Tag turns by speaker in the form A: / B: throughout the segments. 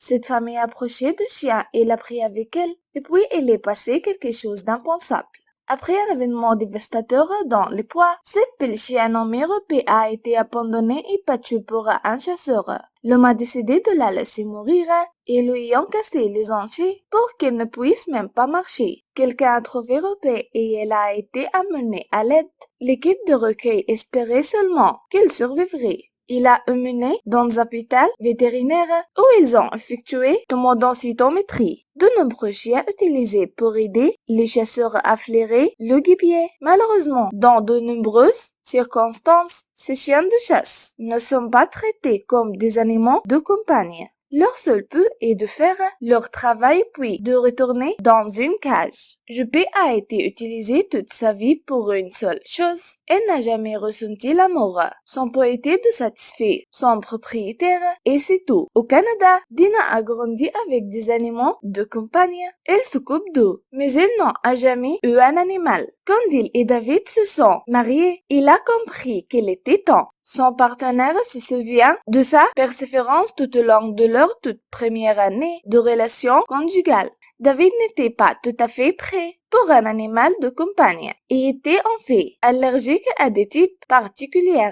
A: Cette famille approchait du chien et l'a pris avec elle, et puis il est passé quelque chose d'impensable. Après un événement dévastateur dans les bois, cette belle chienne en Europe a été abandonnée et battue par un chasseur. L'homme a décidé de la laisser mourir et lui a cassé les hanches pour qu'elle ne puisse même pas marcher. Quelqu'un a trouvé Europe et elle a été amenée à l'aide. L'équipe de recueil espérait seulement qu'elle survivrait. Il a emmené dans un hôpital vétérinaire où ils ont effectué une densitométrie. De nombreux chiens utilisés pour aider les chasseurs à flairer le gibier. Malheureusement, dans de nombreuses circonstances, ces chiens de chasse ne sont pas traités comme des animaux de compagnie. Leur seul but est de faire leur travail puis de retourner dans une cage. Juppé a été utilisé toute sa vie pour une seule chose. Elle n'a jamais ressenti l'amour. Son but était de satisfaire son propriétaire et c'est tout. Au Canada, Dina a grandi avec des animaux de compagnie. Elle s'occupe d'eux, mais elle n'a jamais eu un animal. Quand il et David se sont mariés, il a compris qu'il était temps. Son partenaire se souvient de sa persévérance tout au long de leur toute première année de relation conjugale. David n'était pas tout à fait prêt pour un animal de compagnie et était en fait allergique à des types particuliers.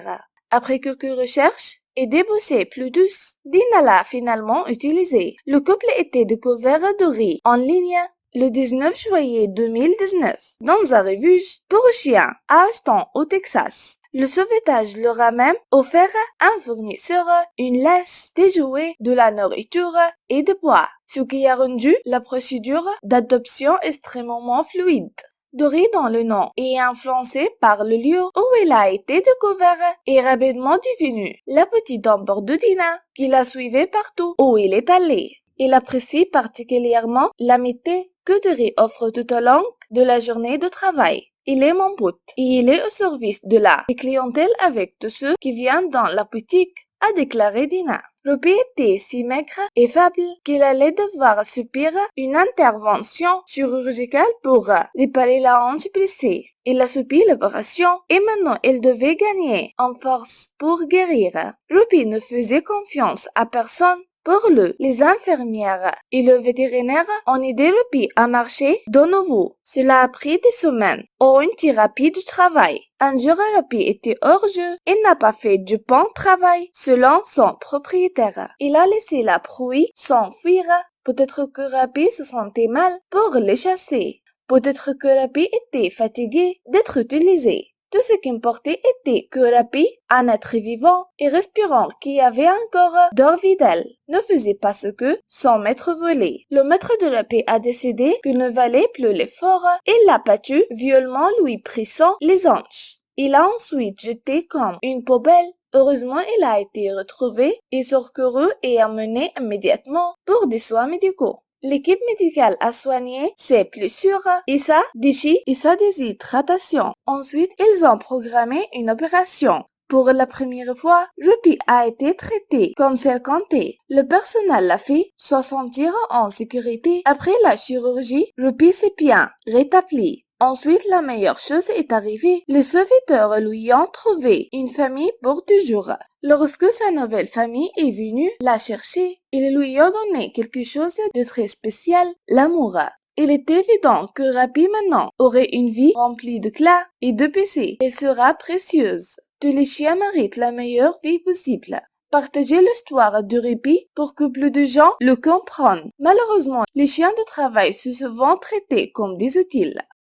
A: Après quelques recherches et des boussées plus douces, Dina l'a finalement utilisé. Le couple était découvert de riz en ligne le 19 juillet 2019 dans un refuge pour chiens à Houston au Texas. Le sauvetage leur a même offert un fournisseur, une laisse, des jouets, de la nourriture et de bois, ce qui a rendu la procédure d'adoption extrêmement fluide. Doré dans le nom et influencé par le lieu où il a été découvert et rapidement devenu la petite ombre de Dina qui la suivait partout où il est allé. Il apprécie particulièrement l'amitié que Doré offre tout au long de la journée de travail. Il est mon pote et il est au service de la clientèle avec tous ceux qui viennent dans la boutique, a déclaré Dina. Ruby était si maigre et faible qu'il allait devoir subir une intervention chirurgicale pour réparer la hanche blessée. Il a subi l'opération et maintenant elle devait gagner en force pour guérir. Ruby ne faisait confiance à personne. Pour lui, les infirmières et le vétérinaire ont aidé Ruby à marcher de nouveau. Cela a pris des semaines ou une thérapie de travail. Un jour, Ruby était hors jeu et n'a pas fait du bon travail selon son propriétaire. Il a laissé la proie s'enfuir. Peut-être que Ruby se sentait mal pour les chasser. Peut-être que Ruby était fatigué d'être utilisé. Tout ce qui importait était que Ruby, un être vivant et respirant qui avait encore d'or vital, ne faisait pas ce que son maître voulait. Le maître de Ruby a décidé qu'il ne valait plus l'effort et l'a battu violemment lui pressant les hanches. Il l'a ensuite jeté comme une poubelle. Heureusement, il a été retrouvé et secouru et emmené immédiatement pour des soins médicaux. L'équipe médicale a soigné ses blessures et sa déshydratation. Ensuite, ils ont programmé une opération. Pour la première fois, Ruby a été traitée comme celle comptait. Le personnel l'a fait se sentir en sécurité. Après la chirurgie, Ruby s'est bien rétablie. Ensuite, la meilleure chose est arrivée. Les sauveteurs lui ont trouvé une famille pour toujours. Lorsque sa nouvelle famille est venue la chercher, ils lui ont donné quelque chose de très spécial, l'amour. Il est évident que Ruby maintenant aurait une vie remplie de clats et de baisers. Elle sera précieuse. Tous les chiens méritent la meilleure vie possible. Partagez l'histoire de Ruby pour que plus de gens le comprennent. Malheureusement, les chiens de travail sont souvent traités comme des utiles.